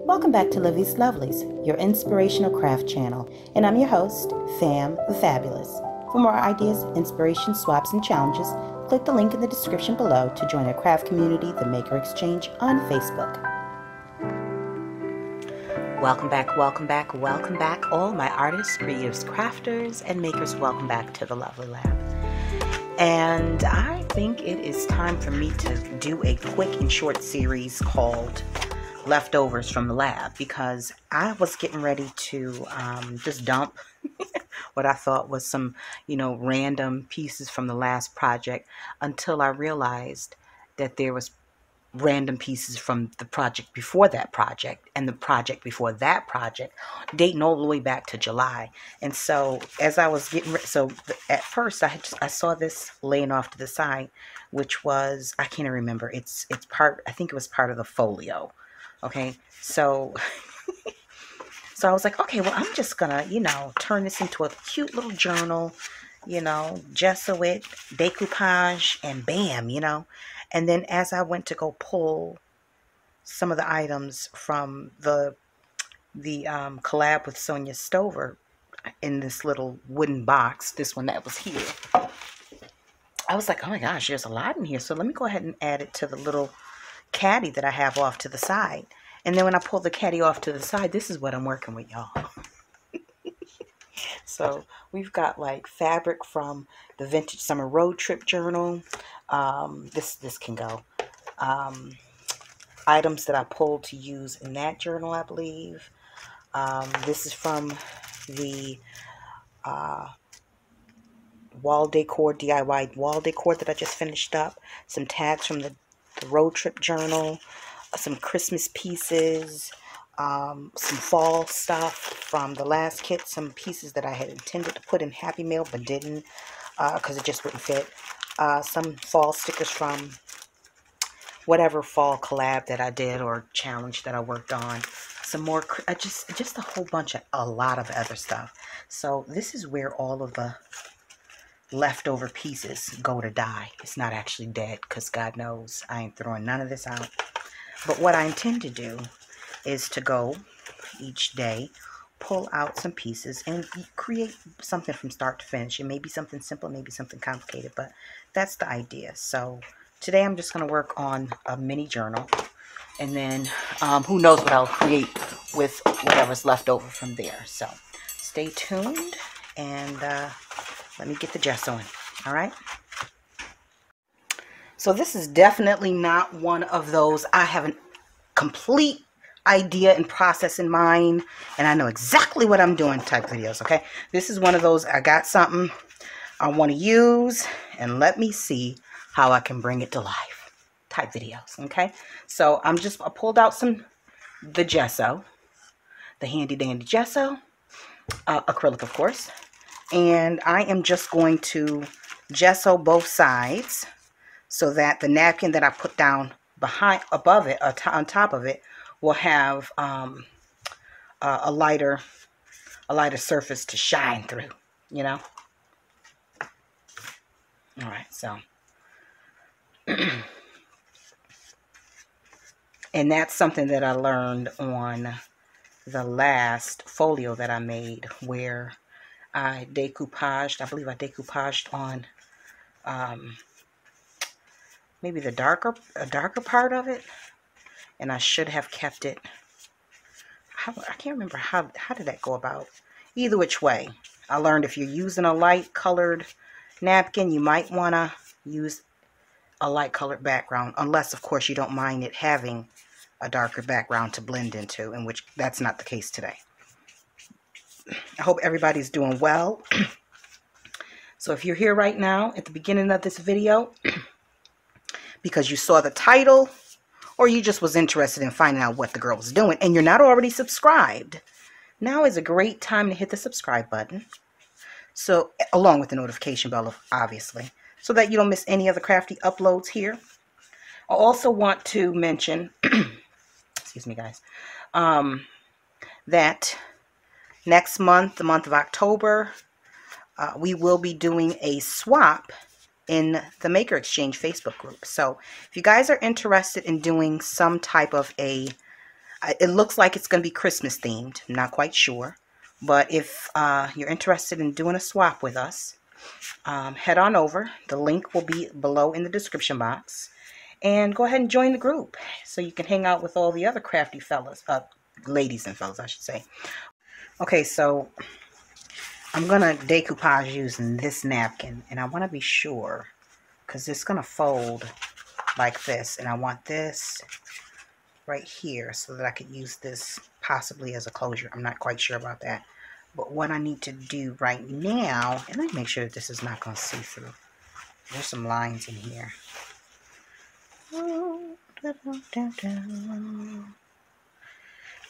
Welcome back to Livie'S Lovelies, your inspirational craft channel, and I'm your host, Fam the Fabulous. For more ideas, inspiration, swaps, and challenges, click the link in the description below to join our craft community, The Maker Exchange, on Facebook. Welcome back, welcome back, welcome back, all my artists, creatives, crafters, and makers. Welcome back to the Lovely Lab. And I think it is time for me to do a quick and short series called Leftovers from the Lab, because I was getting ready to just dump what I thought was some, random pieces from the last project, until I realized that there was random pieces from the project before that project and the project before that project, dating all the way back to July. And so as I was getting ready, so at first I saw this laying off to the side, which was, I can't remember, it's part, I think it was part of the folio. Okay, so so I was like, okay, well, I'm just gonna, turn this into a cute little journal, gesso it, decoupage, and bam, And then as I went to go pull some of the items from the collab with Sonia Stover in this little wooden box, this one that was here, I was like, oh my gosh, there's a lot in here. So let me go ahead and add it to the little caddy that I have off to the side. And then when I pull the caddy off to the side, this is what I'm working with, y'all. So we've got like fabric from the Vintage Summer Road Trip Journal. This can go. Items that I pulled to use in that journal, I believe. This is from the wall decor, DIY wall decor that I just finished up. Some tags from the Road Trip Journal. Some Christmas pieces. Some fall stuff from the last kit. Some pieces that I had intended to put in Happy Mail but didn't, because it just wouldn't fit. Some fall stickers from whatever fall collab that I did or challenge that I worked on. Some more, just a whole bunch of, a lot of other stuff. So this is where all of the leftover pieces go to die. It's not actually dead, because God knows I ain't throwing none of this out. But what I intend to do is to go each day, pull out some pieces, and create something from start to finish. It may be something simple, maybe something complicated, but that's the idea. So today I'm just going to work on a mini journal, and then who knows what I'll create with whatever's left over from there. So stay tuned, and let me get the gesso in. All right. So this is definitely not one of those I have a complete idea and process in mind, and I know exactly what I'm doing type videos, okay? This is one of those, I got something I want to use, and let me see how I can bring it to life type videos, okay? So I pulled out the gesso, the handy dandy gesso, acrylic of course, and I am just going to gesso both sides so that the napkin that I put down above it, on top of it, will have a lighter surface to shine through, All right, so and that's something that I learned on the last folio that I made, where I decoupaged. I believe I decoupaged on maybe a darker part of it, and I should have kept it. I can't remember how did that go about. Either which way, I learned if you're using a light colored napkin, you might want to use a light colored background, unless of course you don't mind it having a darker background to blend into, in which that's not the case today. I hope everybody's doing well. So if you're here right now at the beginning of this video because you saw the title, or you just was interested in finding out what the girl was doing, and you're not already subscribed, now is a great time to hit the subscribe button. So, along with the notification bell, obviously, so that you don't miss any of the crafty uploads here. I also want to mention, excuse me guys, that next month, the month of October, we will be doing a swap in the Maker Exchange Facebook group. So if you guys are interested in doing some type of a It looks like it's going to be Christmas themed. I'm not quite sure. But if you're interested in doing a swap with us, head on over. The link will be below in the description box. And go ahead and join the group so you can hang out with all the other crafty fellas. Ladies and fellas, I should say. Okay, so I'm going to decoupage using this napkin. And I want to be sure, because it's going to fold like this. And I want this right here so that I could use this possibly as a closure. I'm not quite sure about that. But what I need to do right now, and let me make sure that this is not going to see through. There's some lines in here.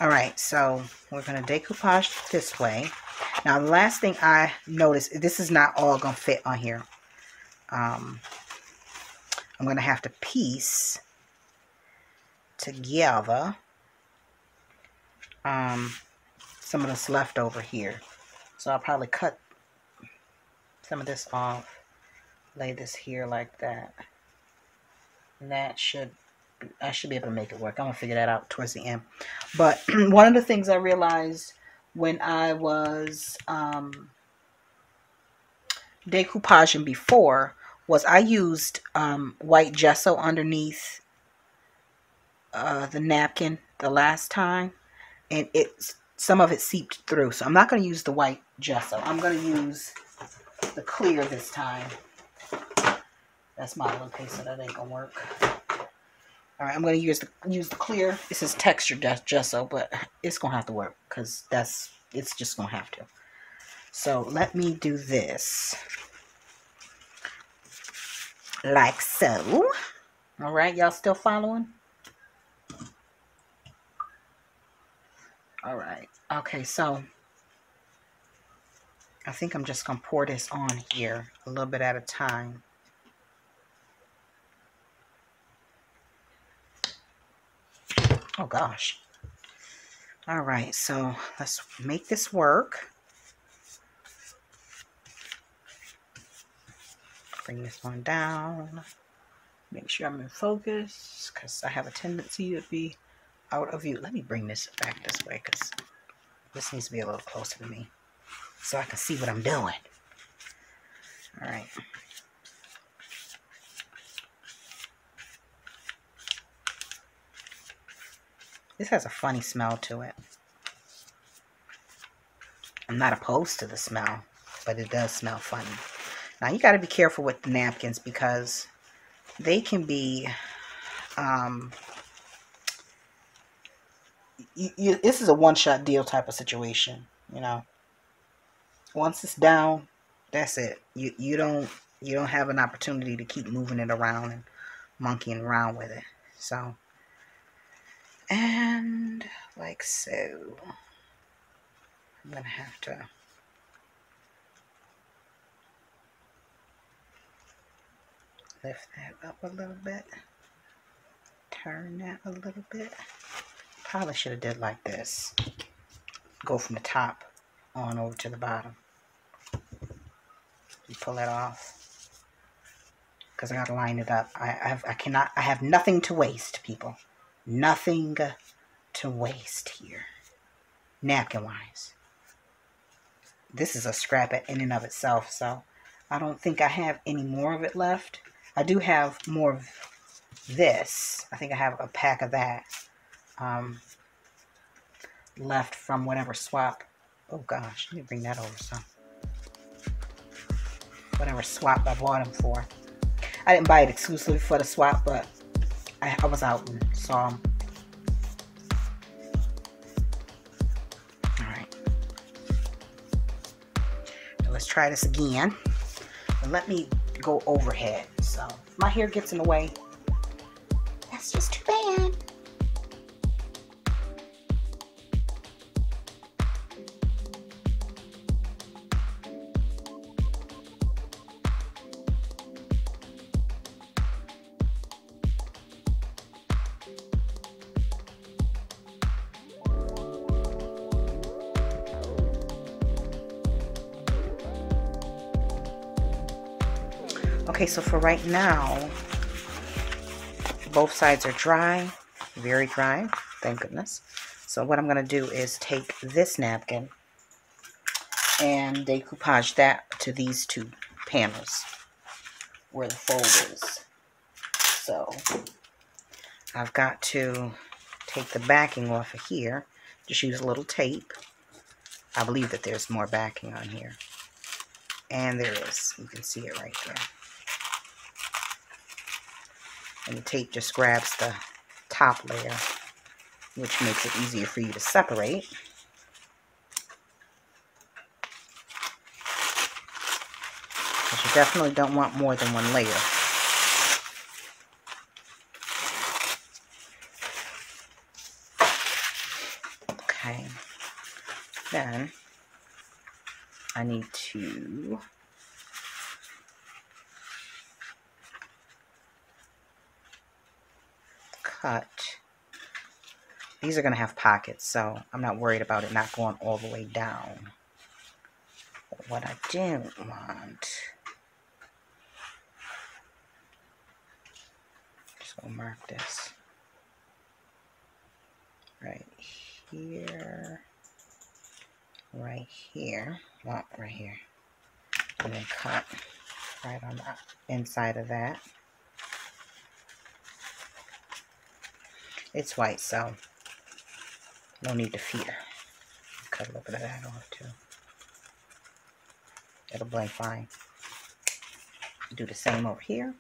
Alright, so we're going to decoupage this way. Now the last thing I noticed, this is not all going to fit on here. I'm going to have to piece together some of this left over here. So I'll probably cut some of this off, lay this here like that. And that I should be able to make it work. I'm going to figure that out towards the end. But one of the things I realized when I was decoupaging before was I used white gesso underneath the napkin the last time, and some of it seeped through. So I'm not going to use the white gesso. I'm going to use the clear this time. That's my little piece, so that ain't going to work. All right, I'm going to use the clear. This is textured gesso, but it's going to have to work because it's just going to have to. So let me do this. Like so. All right, y'all still following? All right. Okay, so I think I'm just going to pour this on here a little bit at a time. Oh, gosh. All right, so let's make this work. Bring this one down. Make sure I'm in focus because I have a tendency to be out of view. Let me bring this back this way because this needs to be a little closer to me so I can see what I'm doing. All right. This has a funny smell to it. I'm not opposed to the smell, but it does smell funny. Now, you got to be careful with the napkins because they can be, this is a one-shot deal type of situation, you know. Once it's down, that's it. You don't have an opportunity to keep moving it around and monkeying around with it. So, and like so, I'm going to have to lift that up a little bit, turn that a little bit. Probably should have did like this. Go from the top on over to the bottom. You pull that off because I got to line it up. I have nothing to waste, people. Nothing to waste here, napkin wise. This is a scrap in and of itself, so I don't think I have any more of it left. I do have more of this. I think I have a pack of that left from whatever swap. Oh gosh, let me bring that over some. Whatever swap I bought them for. I didn't buy it exclusively for the swap, but I was out and saw them. Alright. Now let's try this again. And let me go overhead. So if my hair gets in the way, that's just too bad. Okay, so for right now, both sides are dry. Very dry, thank goodness. So what I'm going to do is take this napkin and decoupage that to these two panels where the fold is. So I've got to take the backing off of here. Just use a little tape. I believe that there's more backing on here. And there is. You can see it right there. And the tape just grabs the top layer, which makes it easier for you to separate. But you definitely don't want more than one layer. Okay. Then I need to cut. These are going to have pockets, so I'm not worried about it not going all the way down. But what I don't want, just going to mark this right here, right here, well, right here, and then cut right on the inside of that. It's white, so no need to fear. Cut a little bit of that off too. It'll blend fine. Do the same over here.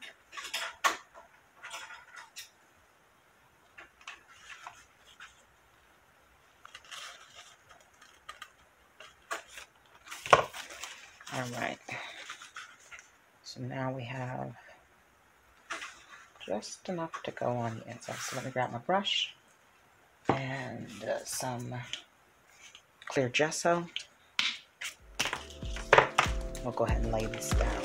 Alright. So now we have just enough to go on the inside. So let me grab my brush and some clear gesso. We'll go ahead and lay this down.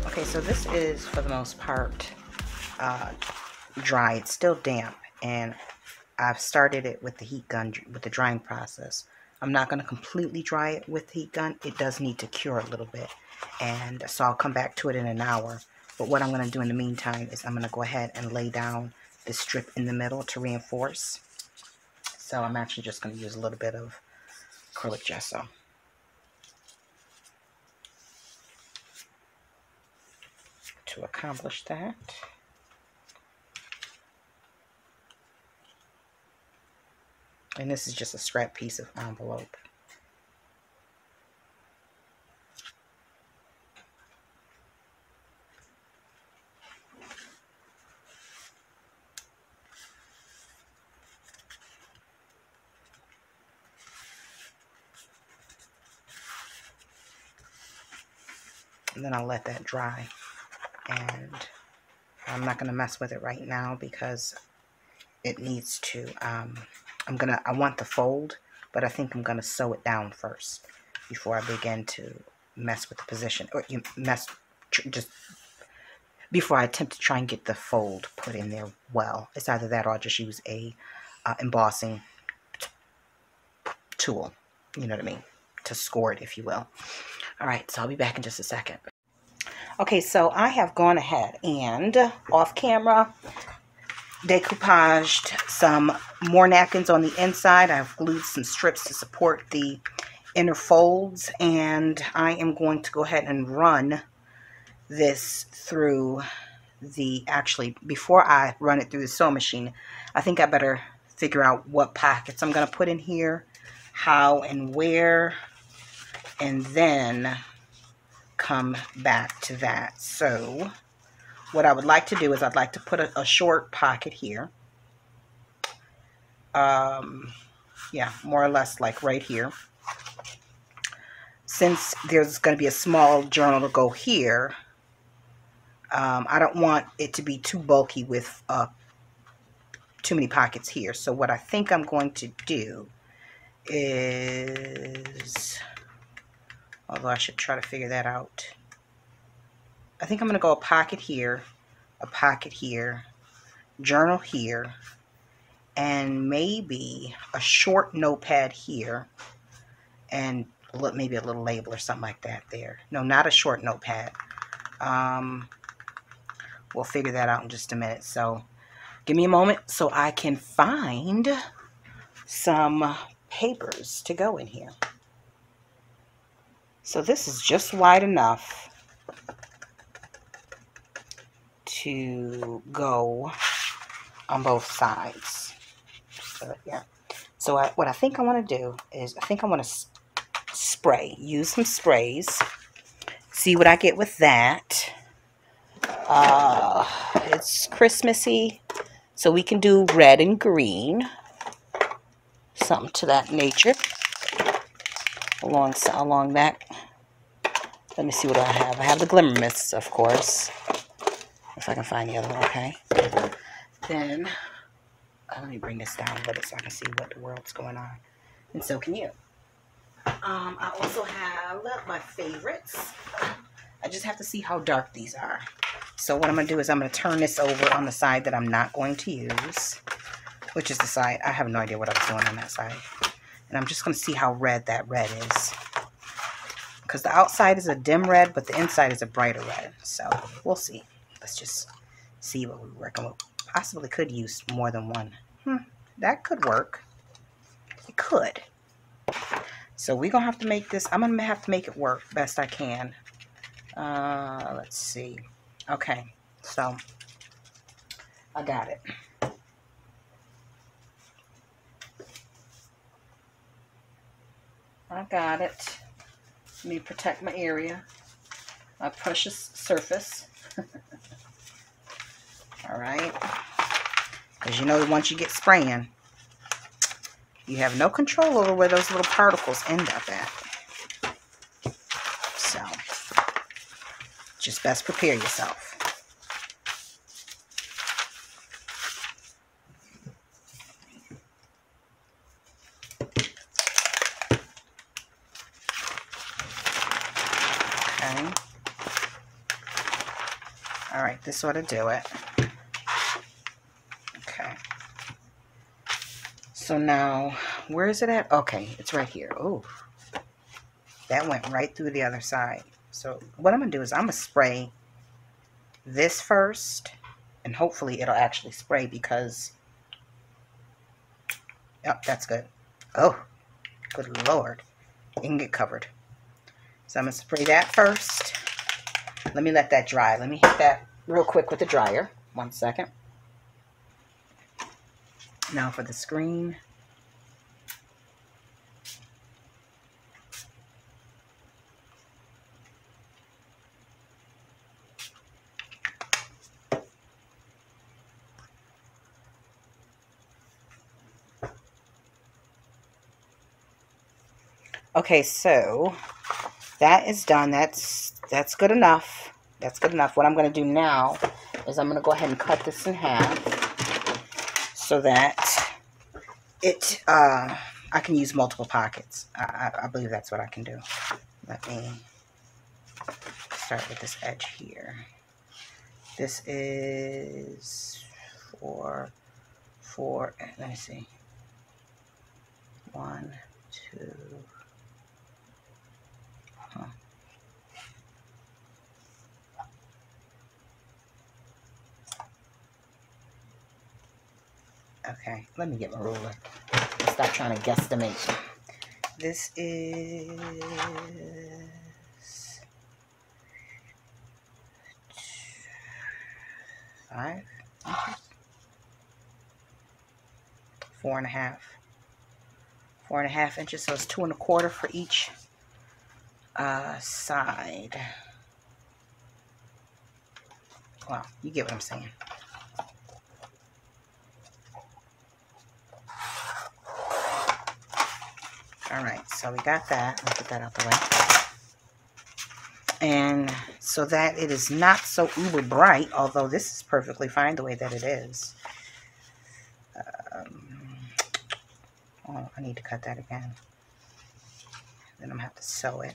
Okay, so this is for the most part dry. It's still damp, and I've started it with the heat gun, with the drying process. I'm not going to completely dry it with the heat gun. It does need to cure a little bit, and so I'll come back to it in an hour. But what I'm going to do in the meantime is I'm going to go ahead and lay down this strip in the middle to reinforce. So I'm actually just going to use a little bit of acrylic gesso. To accomplish that, and this is just a scrap piece of envelope. And then I'll let that dry. And I'm not going to mess with it right now because it needs to, I want the fold, but I think I'm going to sew it down first before I begin to mess with the position, or just before I attempt to try and get the fold put in there well. It's either that or I'll just use a embossing tool, you know what I mean, to score it, if you will. All right, so I'll be back in just a second. Okay, so I have gone ahead and off camera decoupaged some more napkins on the inside. I've glued some strips to support the inner folds, and I am going to go ahead and run this through the, actually, before I run it through the sewing machine, I think I better figure out what pockets I'm going to put in here, how and where, and then come back to that. So what I would like to do is I'd like to put a short pocket here. Yeah, more or less like right here. Since there's going to be a small journal to go here, I don't want it to be too bulky with too many pockets here. So what I think I'm going to do is, although I should try to figure that out, I think I'm going to go a pocket here, journal here, and maybe a short notepad here, and maybe a little label or something like that there. No, not a short notepad. We'll figure that out in just a minute. So give me a moment so I can find some papers to go in here. So this is just wide enough to go on both sides. So, yeah. So what I think I want to do is I think I want to use some sprays, see what I get with that. It's Christmassy, so we can do red and green, something to that nature. Along that, let me see what I have. I have the Glimmer Mists, of course, if I can find the other one. Okay, then let me bring this down a little so I can see what the world's going on, and so can you. I also have my favorites. I just have to see how dark these are. So what I'm going to do is I'm going to turn this over on the side that I'm not going to use, which is the side, I have no idea what I was doing on that side. And I'm just going to see how red that red is. Because the outside is a dim red, but the inside is a brighter red. So we'll see. Let's just see what we reckon. We possibly could use more than one. That could work. It could. So we're going to have to make this, I'm going to have to make it work best I can. Let's see. Okay, so I got it. Let me protect my area, my precious surface. All right. Because you know, once you get spraying, you have no control over where those little particles end up at. So, just best prepare yourself. Okay. All right, this ought to do it. Okay. So now, where is it at? Okay, it's right here. Oh, that went right through the other side. So what I'm going to do is I'm going to spray this first, and hopefully it'll actually spray because, yep, that's good. Oh, good Lord. It can get covered. So I'm going to spray that first. Let me let that dry. Let me hit that real quick with the dryer. 1 second. Now for the screen. Okay, so that is done. That's good enough. That's good enough. What I'm going to do now is I'm going to go ahead and cut this in half so that it I can use multiple pockets. I believe that's what I can do. Let me start with this edge here. This is four. Let me see. 1, 2. Okay, let me get my ruler. Stop trying to guesstimate. This is 5 inches. 4.5. 4.5 inches, so it's 2 1/4 for each side. Well, you get what I'm saying. Alright, so we got that. I'll put that out the way. And so that it is not so uber bright, although this is perfectly fine the way that it is. Oh, I need to cut that again. Then I'm going to have to sew it.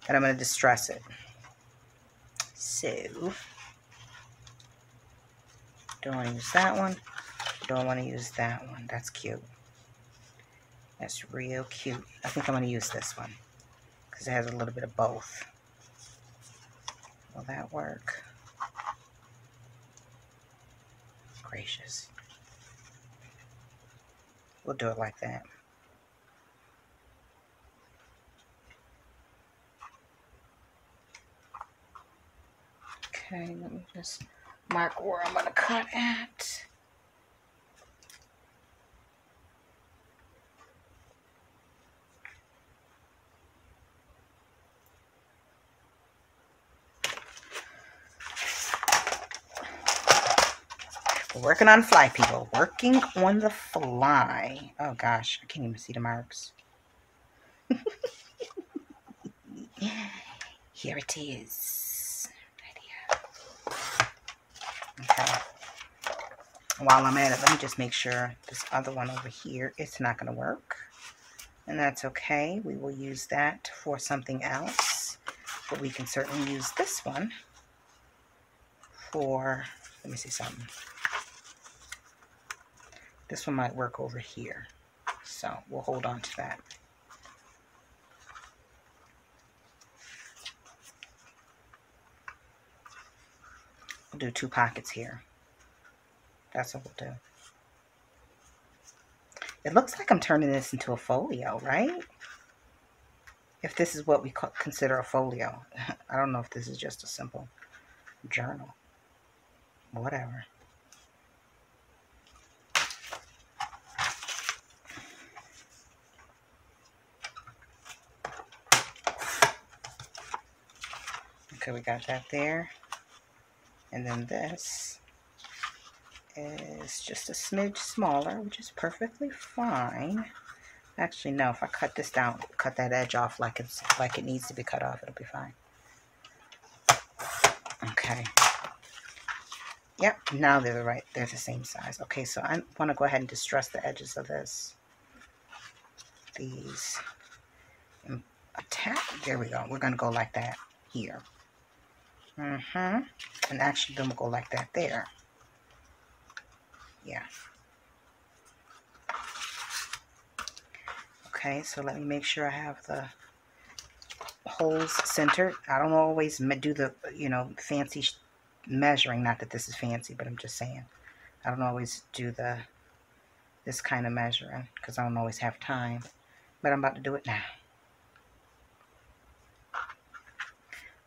Then I'm going to distress it. So, don't want to use that one. Don't want to use that one. That's cute. That's real cute. I think I'm going to use this one because it has a little bit of both. Will that work? Gracious. We'll do it like that. Okay, let me just mark where I'm going to cut at. We're working on the fly, people. Working on the fly. Oh gosh, I can't even see the marks. Here it is. Right here. Okay. While I'm at it, let me just make sure this other one over here, it's not going to work. And that's okay. We will use that for something else. But we can certainly use this one for, let me see something. This one might work over here. So we'll hold on to that. We'll do 2 pockets here. That's what we'll do. It looks like I'm turning this into a folio, right? If this is what we consider a folio. I don't know if this is just a simple journal. Whatever. Okay, we got that there. And then this is just a smidge smaller, which is perfectly fine. Actually, no, if I cut this down, cut that edge off like it needs to be cut off, it'll be fine. Okay. Yep, now they're the same size. Okay, so I want to go ahead and distress the edges of this. These. There we go. We're going to go like that here. And actually, then we'll go like that there. Yeah. Okay, so let me make sure I have the holes centered. I don't always do the, fancy measuring. Not that this is fancy, but I'm just saying. I don't always do this kind of measuring because I don't always have time. But I'm about to do it now.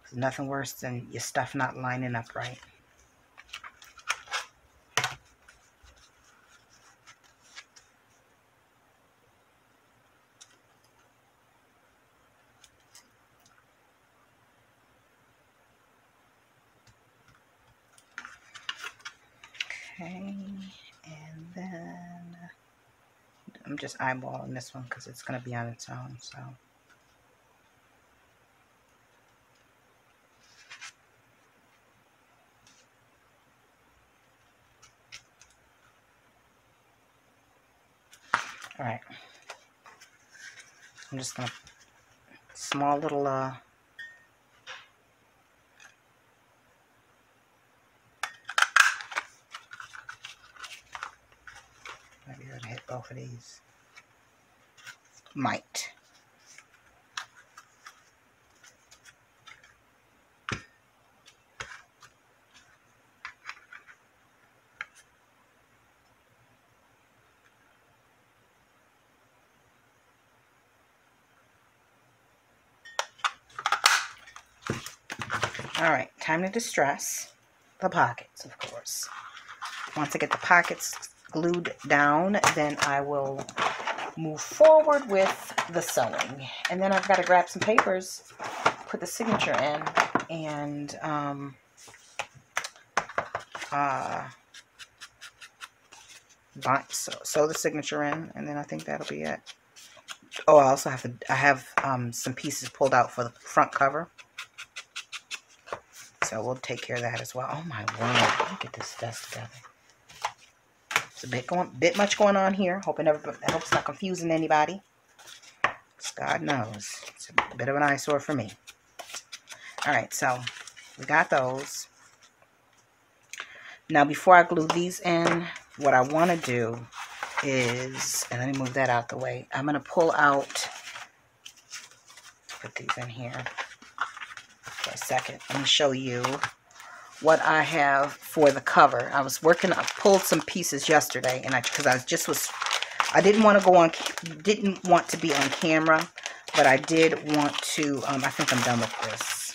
There's nothing worse than your stuff not lining up right. Okay, and then I'm just eyeballing this one because it's going to be on its own, so. All right. I'm just going to, small little, maybe I ought to hit both of these. Might. All right, time to distress the pockets, of course. Once I get the pockets glued down, then I will move forward with the sewing. And then I've got to grab some papers, put the signature in, and sew the signature in, and then I think that'll be it. Oh, I also have some pieces pulled out for the front cover, so we'll take care of that as well. Oh my word! Let me get this vest together. It's a bit much going on here. I hope it's not confusing anybody. God knows, it's a bit of an eyesore for me. All right, so we got those. Now, before I glue these in, what I want to do is, and let me move that out the way. I'm going to pull out, put these in here for a second. Let me show you what I have for the cover. I pulled some pieces yesterday, and because I didn't want to be on camera, but I did want to, I think I'm done with this,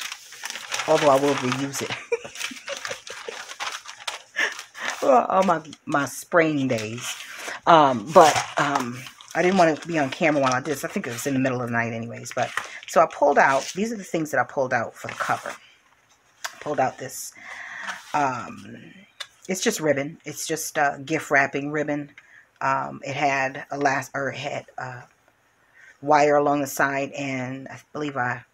although I will reuse it. Well, all my spraying days. I didn't want to be on camera while I did this. I think it was in the middle of the night anyways. So I pulled out, these are the things that I pulled out for the cover. I pulled out this, it's just ribbon. It's just gift wrapping ribbon. It had wire along the side, and I believe I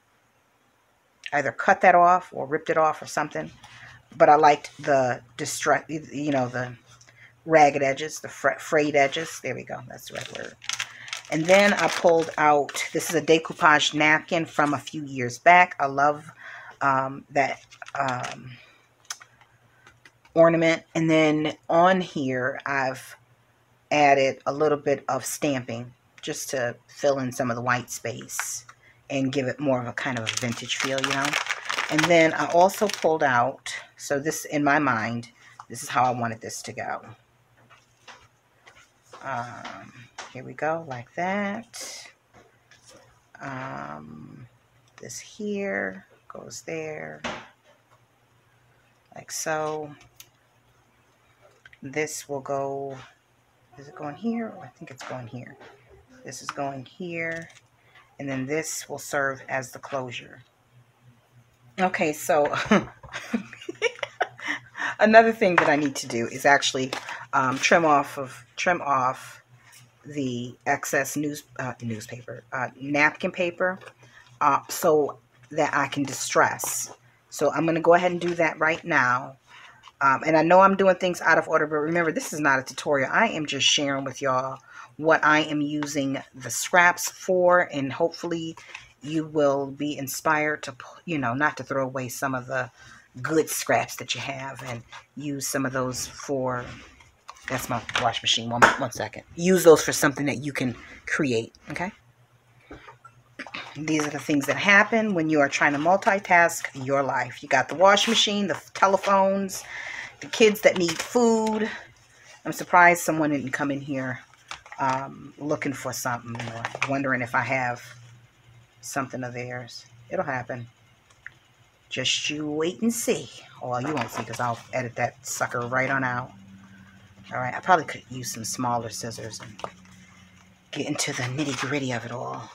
either cut that off or ripped it off or something. But I liked the the ragged edges, the frayed edges. There we go. That's the right word. And then I pulled out, this is a decoupage napkin from a few years back. I love that ornament. And then on here, I've added a little bit of stamping just to fill in some of the white space and give it more of a kind of a vintage feel, you know. And then I also pulled out, so this, in my mind, this is how I wanted this to go. Here we go, like that. This here goes there, like so. This will go, is it going here? I think it's going here. This is going here. And then this will serve as the closure. Okay, so another thing that I need to do is actually trim off the excess napkin paper so that I can distress. So I'm going to go ahead and do that right now. And I know I'm doing things out of order, but remember, this is not a tutorial. I am just sharing with y'all what I am using the scraps for, and hopefully you will be inspired to, not to throw away some of the good scraps that you have and use some of those for, that's my wash machine, one second. Use those for something that you can create, okay? These are the things that happen when you are trying to multitask your life. You got the wash machine, the telephones, the kids that need food. I'm surprised someone didn't come in here looking for something or wondering if I have something of theirs. It'll happen. Just you wait and see. Well, you won't see because I'll edit that sucker right on out. Alright, I probably could use some smaller scissors and get into the nitty-gritty of it all.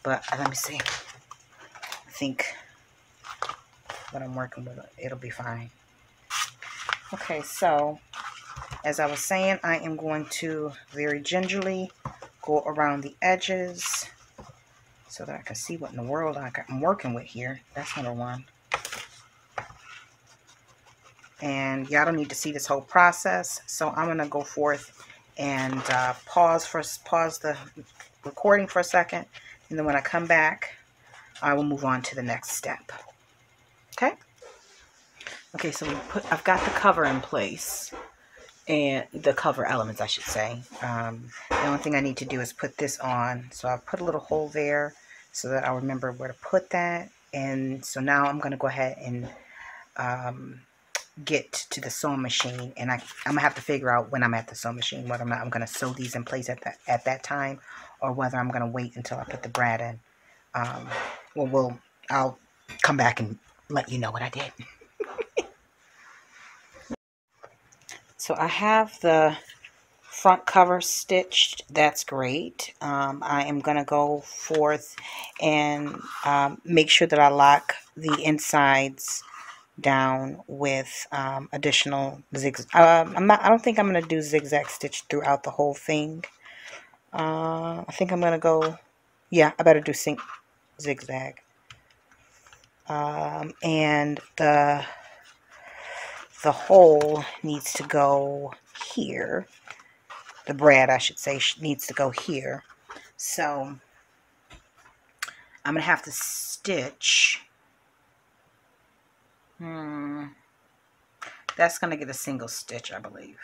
But let me see. I think what I'm working with, it'll be fine. Okay, so as I was saying, I am going to very gingerly go around the edges so that I can see what in the world I'm working with here. That's number one. And y'all don't need to see this whole process, so I'm going to go forth and pause the recording for a second, and then when I come back, I will move on to the next step. Okay? Okay, so I've got the cover in place, and the cover elements, I should say. The only thing I need to do is put this on. So I'll put a little hole there so that I'll remember where to put that. And so now I'm going to go ahead and get to the sewing machine, and I'm going to have to figure out when I'm at the sewing machine whether or not I'm going to sew these in place at that time, or whether I'm going to wait until I put the brad in. I'll come back and let you know what I did. So I have the front cover stitched. That's great. I am going to go forth and make sure that I lock the insides down with additional zigzag. I don't think I'm going to do zigzag stitch throughout the whole thing. I think I'm going to go, yeah, I better do zigzag. And the hole needs to go here. The brad, I should say, needs to go here. So I'm going to have to stitch. That's going to get a single stitch, I believe.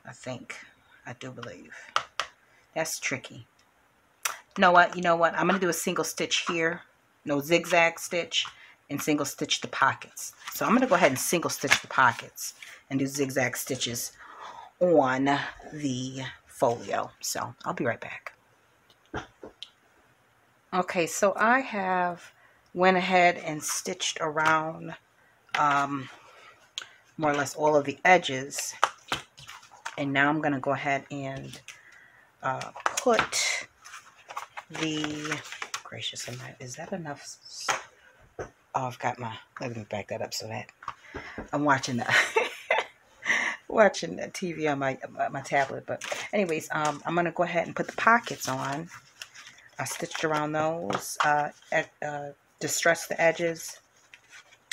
I think. I do believe. That's tricky. You know what? I'm going to do a single stitch here. No, zigzag stitch and single stitch the pockets. So I'm going to go ahead and single stitch the pockets and do zigzag stitches on the folio. So I'll be right back. Okay, so I have went ahead and stitched around more or less all of the edges. And now I'm going to go ahead and put the, gracious, is that enough? Oh, I've got my, let me back that up so that I'm watching the watching the TV on my tablet. But anyways, I'm going to go ahead and put the pockets on. I stitched around those, distressed the edges.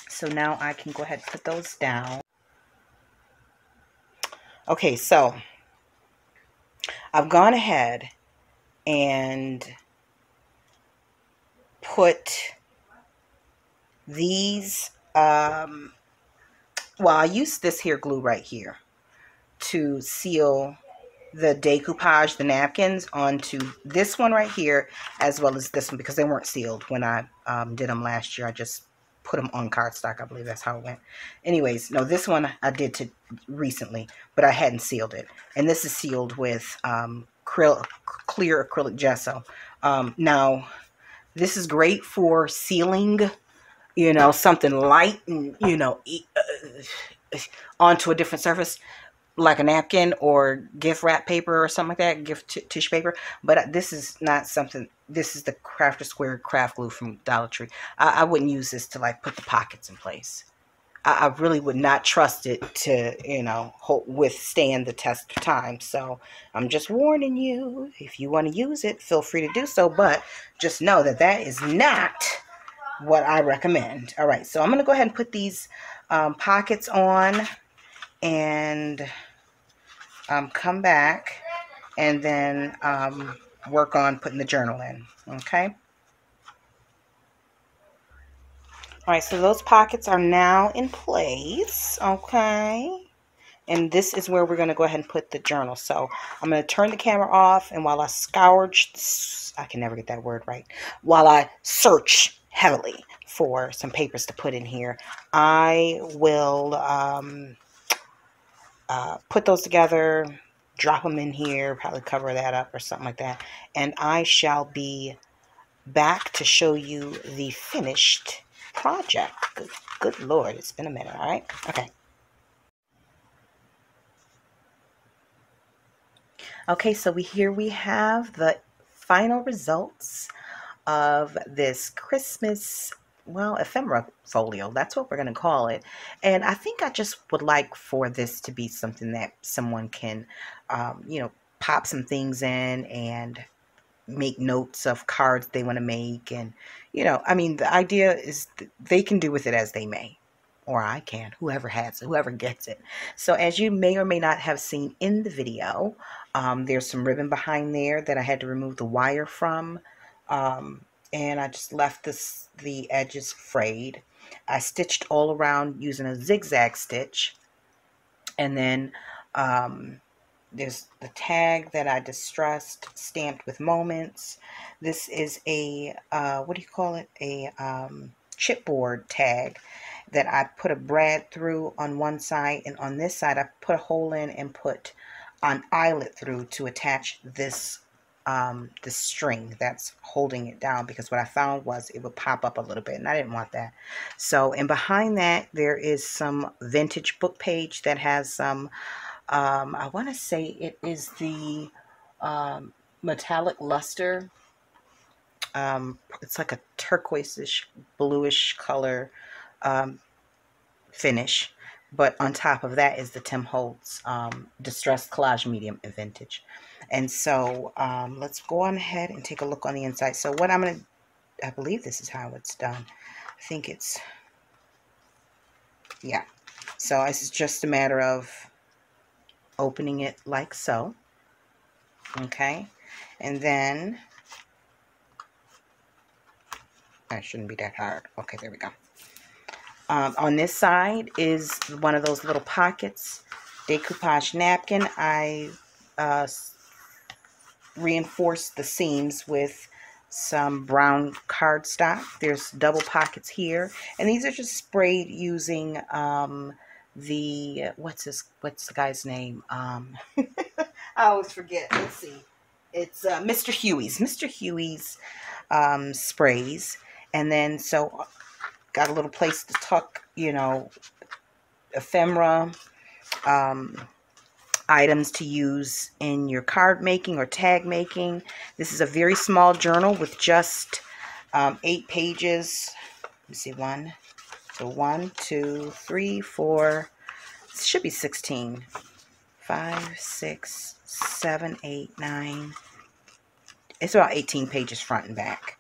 So now I can go ahead and put those down. Okay, so I've gone ahead and put these, well, I used this here glue right here to seal the decoupage, the napkins, onto this one right here, as well as this one, because they weren't sealed when I did them last year. I just put them on cardstock. I believe that's how it went. Anyways, no, this one I did recently, but I hadn't sealed it. And this is sealed with clear acrylic gesso. Now, this is great for sealing, you know, something light and, you know, onto a different surface, like a napkin or gift wrap paper or something like that, gift tissue paper. But this is not something, this is the Crafter Square craft glue from Dollar Tree. I wouldn't use this to like put the pockets in place. I really would not trust it to, you know, withstand the test of time. So I'm just warning you, if you want to use it, feel free to do so. But just know that that is not what I recommend. All right, so I'm going to go ahead and put these pockets on and come back and then work on putting the journal in. Okay. All right, so those pockets are now in place. Okay. And this is where we're going to go ahead and put the journal. So I'm going to turn the camera off, and while I I can never get that word right, while I search heavily for some papers to put in here, I will put those together, drop them in here, probably cover that up or something like that. And I shall be back to show you the finished project. Good Lord, it's been a minute, all right? Okay. Okay, so here we have the final results of this Christmas, well, ephemera folio. That's what we're going to call it. And I think I just would like for this to be something that someone can, you know, pop some things in and make notes of cards they want to make. And, you know, I mean, the idea is they can do with it as they may. Or I can, whoever has it, whoever gets it. So as you may or may not have seen in the video, there's some ribbon behind there that I had to remove the wire from. And I just left the edges frayed. I stitched all around using a zigzag stitch. And then there's the tag that I distressed, stamped with moments. This is a, what do you call it? A chipboard tag that I put a brad through on one side, and on this side I put a hole in and put an eyelet through to attach this the string that's holding it down, because what I found was it would pop up a little bit and I didn't want that. So, and behind that there is some vintage book page that has some I want to say it is the metallic luster. It's like a turquoise-ish, bluish color finish. But on top of that is the Tim Holtz Distressed Collage Medium in Vintage. And so let's go on ahead and take a look on the inside. So what I'm going to, I believe this is how it's done. I think it's, yeah. So it's just a matter of opening it like so. Okay. And then, that shouldn't be that hard. Okay, there we go. On this side is one of those little pockets, decoupage napkin. I reinforced the seams with some brown cardstock. There's double pockets here, and these are just sprayed using the what's the guy's name? I always forget. Let's see. It's Mr. Huey's sprays, and then so got a little place to tuck, you know, ephemera, items to use in your card making or tag making. This is a very small journal with just 8 pages. Let me see, 1, 2, 3, 4. This should be 16. 5, 6, 7, 8, 9. It's about 18 pages front and back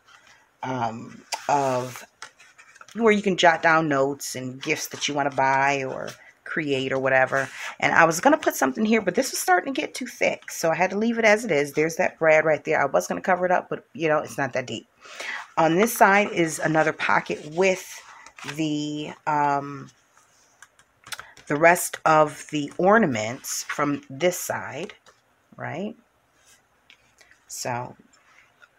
of where you can jot down notes and gifts that you want to buy or create or whatever. And I was going to put something here, but this was starting to get too thick, so I had to leave it as it is. There's that brad right there. I was going to cover it up, but you know, it's not that deep. On this side is another pocket with the rest of the ornaments from this side, right? So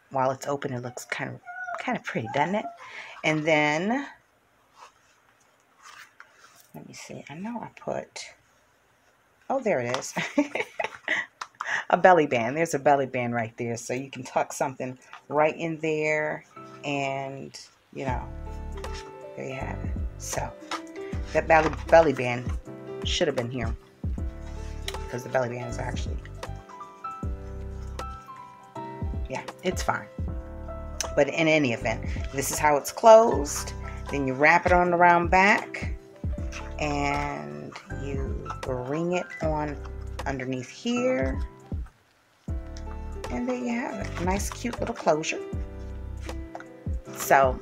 while it's open, it looks kind of pretty, doesn't it? And then, let me see. I know I put, oh, there it is. A belly band. There's a belly band right there. So you can tuck something right in there. And, you know, there you have it. So that belly band should have been here, because the belly band is actually, yeah, it's fine. But in any event, this is how it's closed. Then you wrap it on around back, and you bring it on underneath here, and there you have it. A nice, cute little closure. So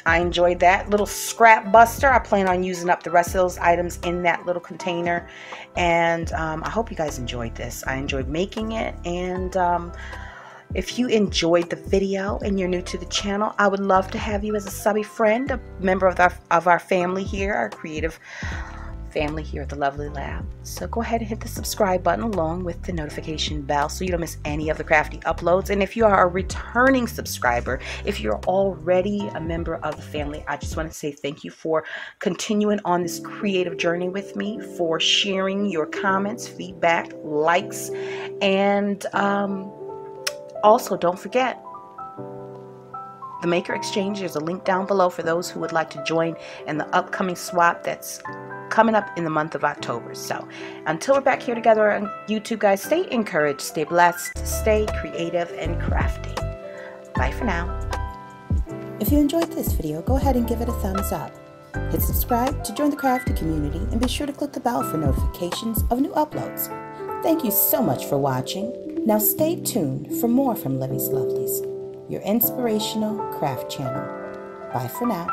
I enjoyed that little scrap buster. I plan on using up the rest of those items in that little container, and I hope you guys enjoyed this. I enjoyed making it, and if you enjoyed the video and you're new to the channel, I would love to have you as a subby friend, a member of our family here, our creative family here at the Lovely Lab. So go ahead and hit the subscribe button along with the notification bell so you don't miss any of the crafty uploads. And if you are a returning subscriber, if you're already a member of the family, I just want to say thank you for continuing on this creative journey with me, for sharing your comments, feedback, likes, and also, don't forget the Maker Exchange. There's a link down below for those who would like to join in the upcoming swap that's coming up in the month of October. So until we're back here together on YouTube, guys, stay encouraged, stay blessed, stay creative and crafty. Bye for now. If you enjoyed this video, go ahead and give it a thumbs up. Hit subscribe to join the crafty community, and be sure to click the bell for notifications of new uploads. Thank you so much for watching. Now stay tuned for more from Livie's Lovelies, your inspirational craft channel. Bye for now.